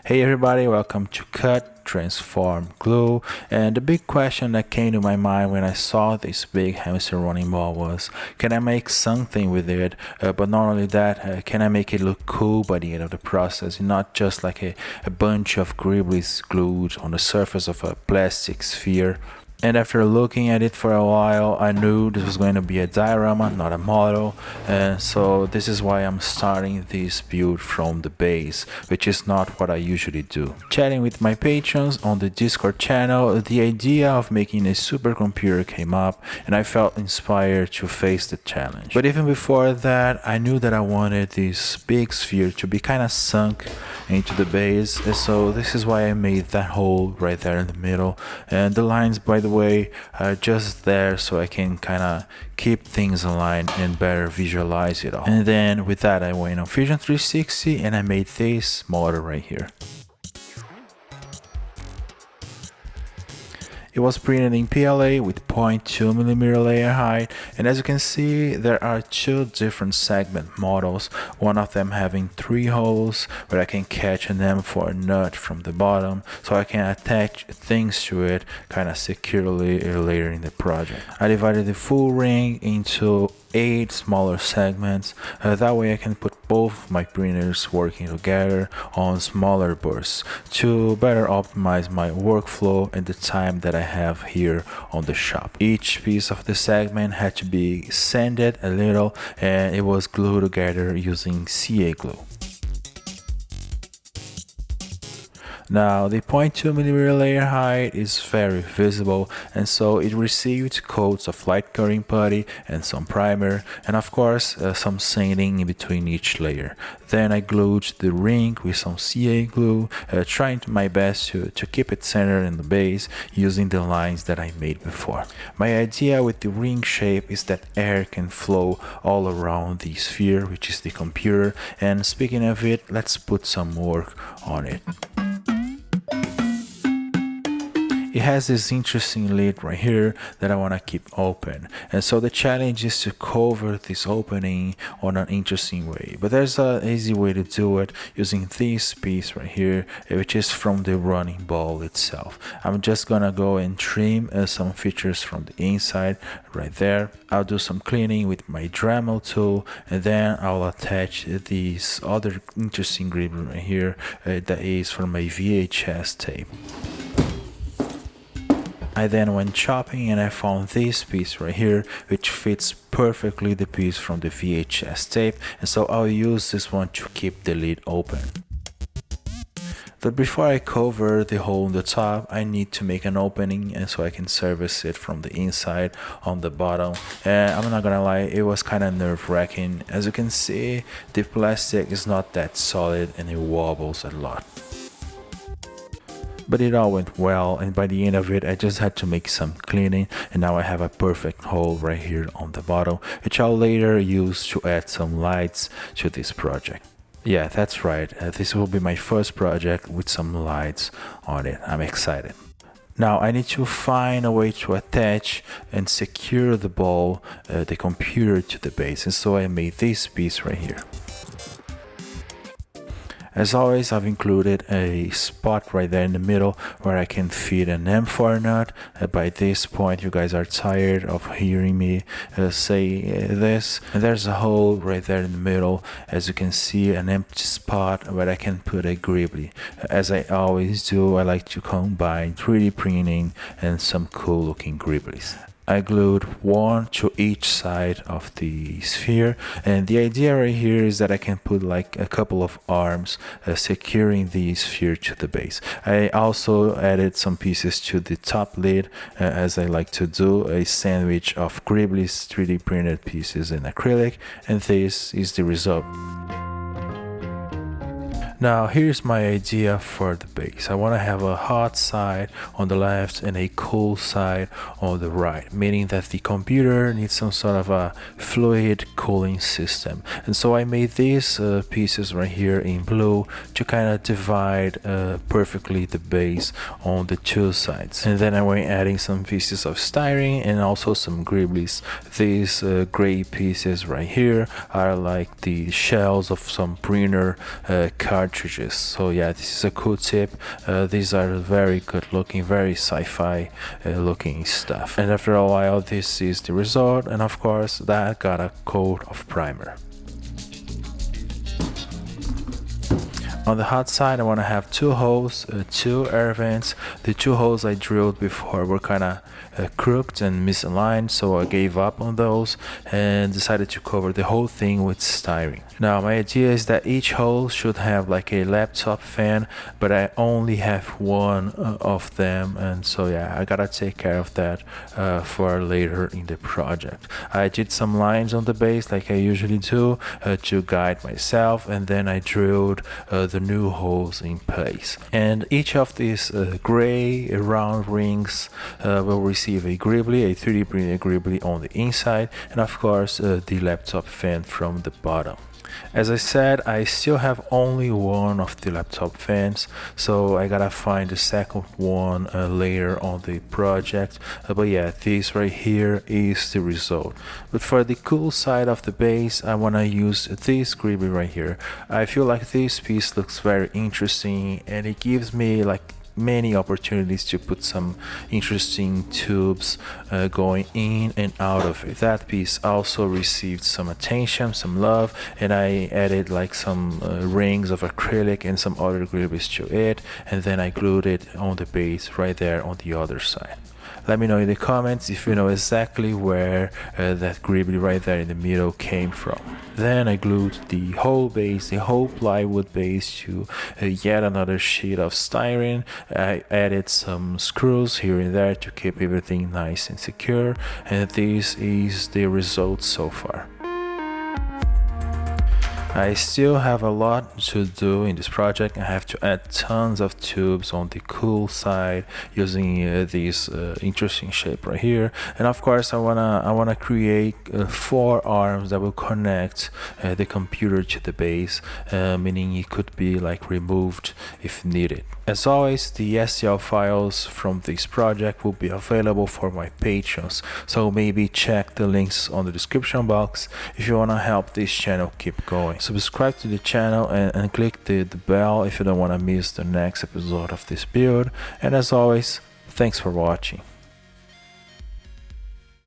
Hey everybody, welcome to Cut, Transform, Glue. And the big question that came to my mind when I saw this big hamster running ball was, can I make something with it? But not only that, can I make it look cool by the end of the process, and not just like a bunch of gribblies glued on the surface of a plastic sphere? And after looking at it for a while, I knew this was going to be a diorama, not a model. And so this is why I'm starting this build from the base, which is not what I usually do. Chatting with my patrons on the Discord channel, the idea of making a supercomputer came up, and I felt inspired to face the challenge. But even before that, I knew that I wanted this big sphere to be kind of sunk into the base, and so this is why I made that hole right there in the middle. And the lines, by the way, are just there so I can kind of keep things aligned and better visualize it all. And then with that, I went on Fusion 360 and I made this model right here. It was printed in PLA with 0.2mm layer height, and as you can see, there are two different segment models, one of them having 3 holes where I can catch an M4 nut from the bottom so I can attach things to it kind of securely later in the project. I divided the full ring into 8 smaller segments, that way I can put both my printers working together on smaller bursts to better optimize my workflow and the time that I have here on the shop. Each piece of the segment had to be sanded a little, and it was glued together using CA glue. Now the 0.2mm layer height is very visible, and so it received coats of light coloring putty and some primer, and of course some sanding in between each layer. Then I glued the ring with some CA glue, trying my best to keep it centered in the base using the lines that I made before. My idea with the ring shape is that air can flow all around the sphere, which is the computer, and speaking of it, let's put some work on it. It has this interesting lid right here that I want to keep open, and so the challenge is to cover this opening on an interesting way. But there's an easy way to do it using this piece right here, which is from the running ball itself. I'm just gonna go and trim some features from the inside right there. I'll do some cleaning with my Dremel tool, and then I'll attach this other interesting grip right here that is from my VHS tape. I then went shopping and I found this piece right here, which fits perfectly the piece from the VHS tape, and so I'll use this one to keep the lid open. But before I cover the hole in the top, I need to make an opening, and so I can service it from the inside on the bottom. And I'm not gonna lie, it was kind of nerve-wracking. As you can see, the plastic is not that solid and it wobbles a lot. But it all went well, and by the end of it I just had to make some cleaning, and now I have a perfect hole right here on the bottom, which I'll later use to add some lights to this project. Yeah, that's right, this will be my first project with some lights on it. I'm excited. Now I need to find a way to attach and secure the ball, the computer, to the base, and so I made this piece right here. As always, I've included a spot right there in the middle where I can fit an M4 nut. By this point, you guys are tired of hearing me say this. And there's a hole right there in the middle. As you can see, an empty spot where I can put a gribbly. As I always do, I like to combine 3D printing and some cool looking gribblies. I glued one to each side of the sphere, and the idea right here is that I can put like a couple of arms securing the sphere to the base. I also added some pieces to the top lid, as I like to do, a sandwich of Gribbly's 3D printed pieces in acrylic, and this is the result. Now here's my idea for the base. I want to have a hot side on the left and a cool side on the right, meaning that the computer needs some sort of a fluid cooling system. And so I made these pieces right here in blue to kind of divide perfectly the base on the two sides. And then I went adding some pieces of styrene and also some gribblies. These gray pieces right here are like the shells of some printer cartridges. So yeah, this is a cool tip. These are very good looking, very sci-fi looking stuff. And after a while, this is the result, and of course that got a coat of primer. On the hot side, I want to have two holes, two air vents. The two holes I drilled before were kind of crooked and misaligned, so I gave up on those and decided to cover the whole thing with styrene. Now my idea is that each hole should have like a laptop fan, but I only have one of them, and so yeah, I gotta take care of that for later in the project. I did some lines on the base like I usually do to guide myself, and then I drilled the new holes in place. And each of these gray round rings will receive a gribbly, a 3D printed gribbly on the inside, and of course the laptop fan from the bottom. As I said, I still have only one of the laptop fans, so I gotta find the second one later on the project. But yeah, this right here is the result. But for the cool side of the base, I wanna use this gribbly right here. I feel like this piece looks very interesting, and it gives me like many opportunities to put some interesting tubes going in and out of it. That piece also received some attention, some love, and I added like some rings of acrylic and some other gribblies to it, and then I glued it on the base right there on the other side. Let me know in the comments if you know exactly where that gribbly right there in the middle came from. Then I glued the whole base, the whole plywood base to yet another sheet of styrene. I added some screws here and there to keep everything nice and secure, and this is the result so far. I still have a lot to do in this project. I have to add tons of tubes on the cool side using this interesting shape right here, and of course I wanna create 4 arms that will connect the computer to the base, meaning it could be like removed if needed. As always, the STL files from this project will be available for my patrons, so maybe check the links on the description box if you wanna help this channel keep going. Subscribe to the channel and click the bell if you don't want to miss the next episode of this build. And as always, thanks for watching.